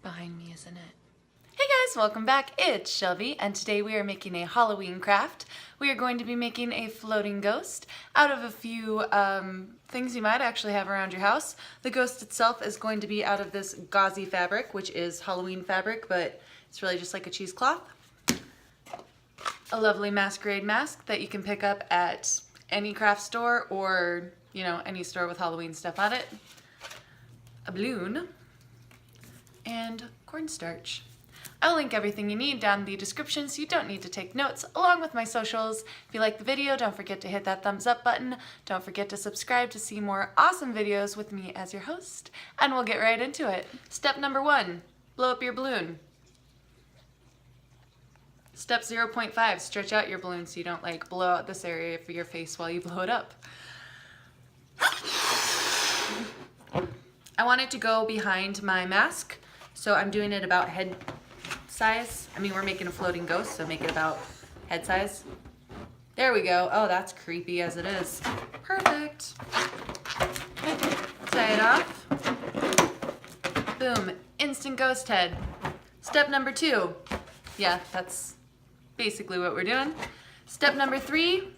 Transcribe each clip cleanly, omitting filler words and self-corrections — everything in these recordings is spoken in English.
behind me, isn't it? Hey guys, welcome back. It's Shelby, and today we are making a Halloween craft. We are going to be making a floating ghost out of a few things you might actually have around your house. The ghost itself is going to be out of this gauzy fabric, which is Halloween fabric, but it's really just like a cheesecloth. A lovely Masquerade mask that you can pick up at any craft store or, you know, any store with Halloween stuff on it. A balloon and cornstarch. I'll link everything you need down in the description so you don't need to take notes, along with my socials. If you like the video, don't forget to hit that thumbs up button. Don't forget to subscribe to see more awesome videos with me as your host, and we'll get right into it. Step number 1, blow up your balloon. Step 0.5, stretch out your balloon so you don't like blow out this area for your face while you blow it up. I want it to go behind my mask, so I'm doing it about head size. I mean, we're making a floating ghost, so make it about head size. There we go. Oh, that's creepy as it is. Perfect. Tie it off. Boom. Instant ghost head. Step number 2. Yeah, that's basically what we're doing. Step number 3,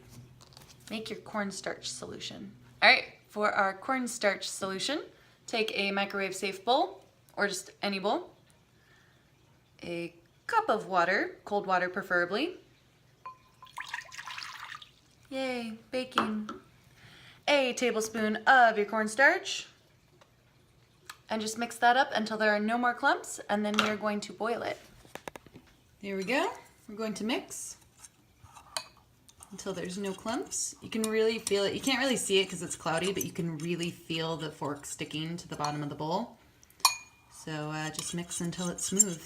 make your cornstarch solution. All right, for our cornstarch solution, take a microwave safe bowl, or just any bowl, a cup of water, cold water preferably. Yay, baking. A tablespoon of your cornstarch, and just mix that up until there are no more clumps, and then we are going to boil it. There we go. We're going to mix until there's no clumps. You can really feel it. You can't really see it because it's cloudy, but you can really feel the fork sticking to the bottom of the bowl. So just mix until it's smooth.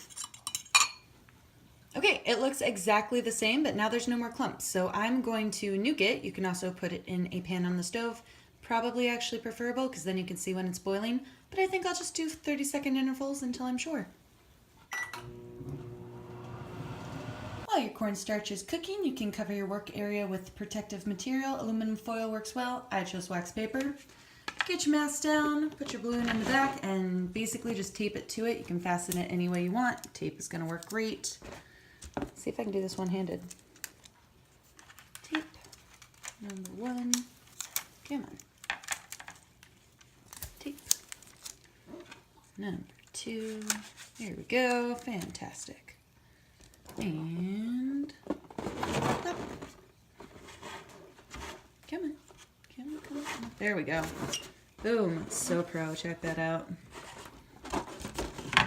Okay, it looks exactly the same, but now there's no more clumps. So I'm going to nuke it. You can also put it in a pan on the stove. Probably actually preferable because then you can see when it's boiling. But I think I'll just do 30-second intervals until I'm sure. While your cornstarch is cooking, you can cover your work area with protective material. Aluminum foil works well. I chose wax paper. Get your mask down, put your balloon in the back, and basically just tape it to it. You can fasten it any way you want. Tape is going to work great. Let's see if I can do this one-handed. Tape. Number 1. Come on. Tape. Number 2. There we go. Fantastic. And stop. Come on. Come on, come on, come on. There we go. Boom. So pro. Check that out.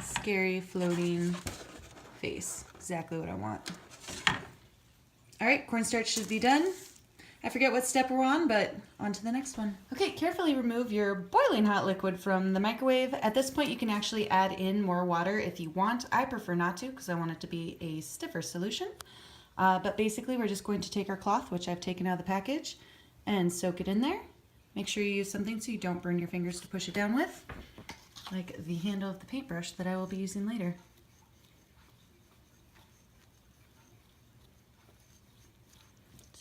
Scary floating face. Exactly what I want. Alright, cornstarch should be done. I forget what step we're on, but on to the next one. Okay, carefully remove your boiling hot liquid from the microwave. At this point, you can actually add in more water if you want. I prefer not to because I want it to be a stiffer solution. But basically, we're just going to take our cloth, which I've taken out of the package, and soak it in there. Make sure you use something so you don't burn your fingers to push it down with, like the handle of the paintbrush that I will be using later.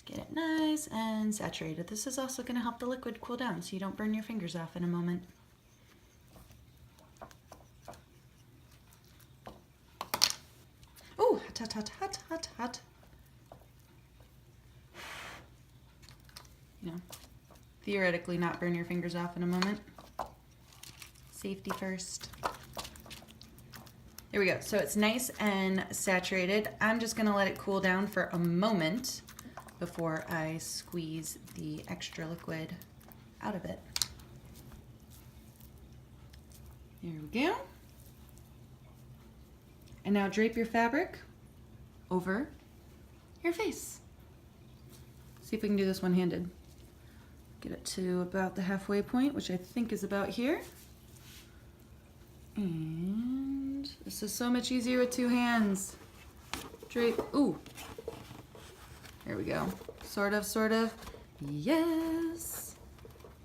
Get it nice and saturated. This is also going to help the liquid cool down so you don't burn your fingers off in a moment. Ooh, hot, hot, hot, hot, hot. You know, theoretically not burn your fingers off in a moment. Safety first. There we go. So it's nice and saturated. I'm just going to let it cool down for a moment before I squeeze the extra liquid out of it. There we go. And now drape your fabric over your face. See if we can do this one-handed. Get it to about the halfway point, which I think is about here. And this is so much easier with 2 hands. Drape, ooh. There we go. Sort of. Yes.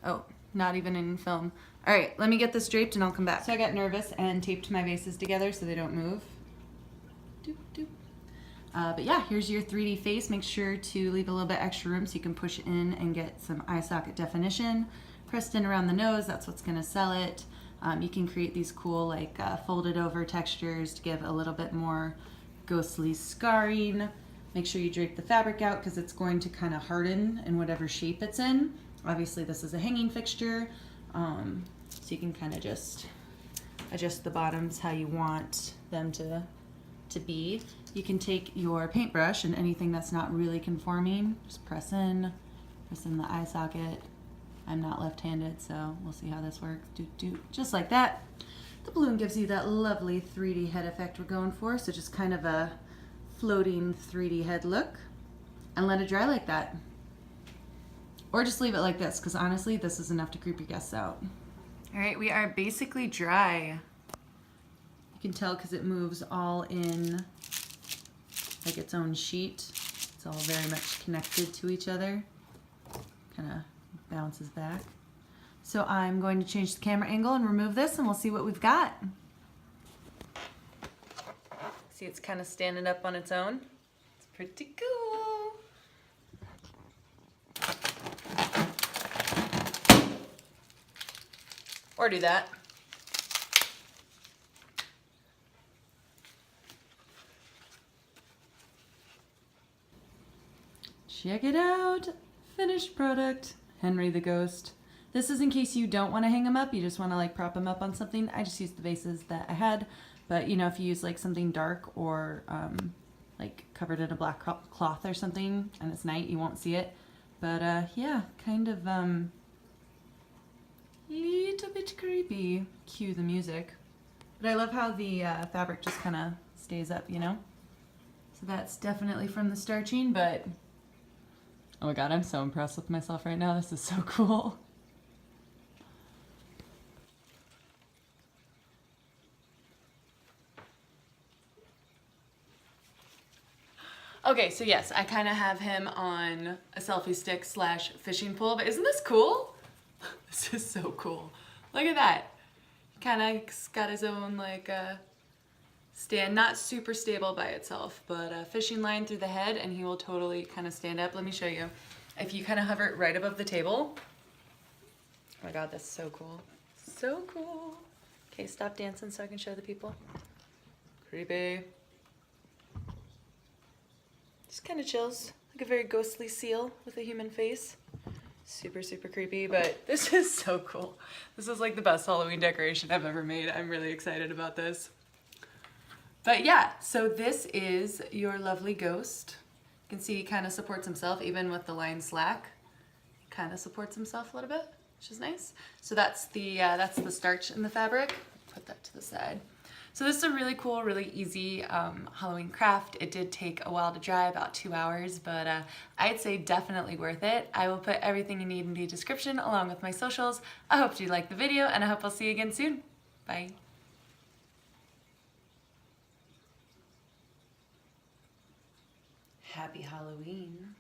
Oh, not even in film. All right, let me get this draped and I'll come back. So I got nervous and taped my vases together so they don't move. Doop, doop. But yeah, here's your 3D face. Make sure to leave a little bit extra room so you can push in and get some eye socket definition. Pressed in around the nose, that's what's gonna sell it. You can create these cool like folded over textures to give a little bit more ghostly scarring. Make sure you drape the fabric out because it's going to kind of harden in whatever shape it's in. Obviously this is a hanging fixture, so you can kind of just adjust the bottoms how you want them to be. You can take your paintbrush and anything that's not really conforming, just press in the eye socket. I'm not left-handed, so we'll see how this works. Just like that. The balloon gives you that lovely 3D head effect we're going for, so just kind of a floating 3D head look, and let it dry like that. Or just leave it like this, because honestly, this is enough to creep your guests out. All right, we are basically dry. You can tell because it moves all in like its own sheet. It's all very much connected to each other. Kind of bounces back. So I'm going to change the camera angle and remove this, and we'll see what we've got. See, it's kind of standing up on its own. It's pretty cool. Or do that. Check it out. Finished product. Henry the Ghost. This is in case you don't want to hang them up, you just want to like prop them up on something. I just used the vases that I had, but you know, if you use like something dark or like covered in a black cloth or something and it's night, you won't see it. But yeah, kind of little bit creepy. Cue the music. But I love how the fabric just kind of stays up, you know? So that's definitely from the starching, but oh my god, I'm so impressed with myself right now. This is so cool. Okay, so yes, I kind of have him on a selfie stick slash fishing pole, but isn't this cool? This is so cool. Look at that. Kind of got his own like stand, not super stable by itself, but a fishing line through the head, and he will totally kind of stand up. Let me show you. If you kind of hover it right above the table. Oh my god, that's so cool. So cool. Okay, stop dancing so I can show the people. Creepy. Just kind of chills, like a very ghostly seal with a human face. Super, super creepy, but this is so cool. This is like the best Halloween decoration I've ever made. I'm really excited about this. But yeah, so this is your lovely ghost. You can see he kind of supports himself, even with the line slack. He kind of supports himself a little bit, which is nice. So that's the starch in the fabric. Put that to the side. So this is a really cool, really easy Halloween craft. It did take a while to dry, about 2 hours, but I'd say definitely worth it. I will put everything you need in the description along with my socials. I hope you liked the video, and I hope I'll see you again soon. Bye. Happy Halloween.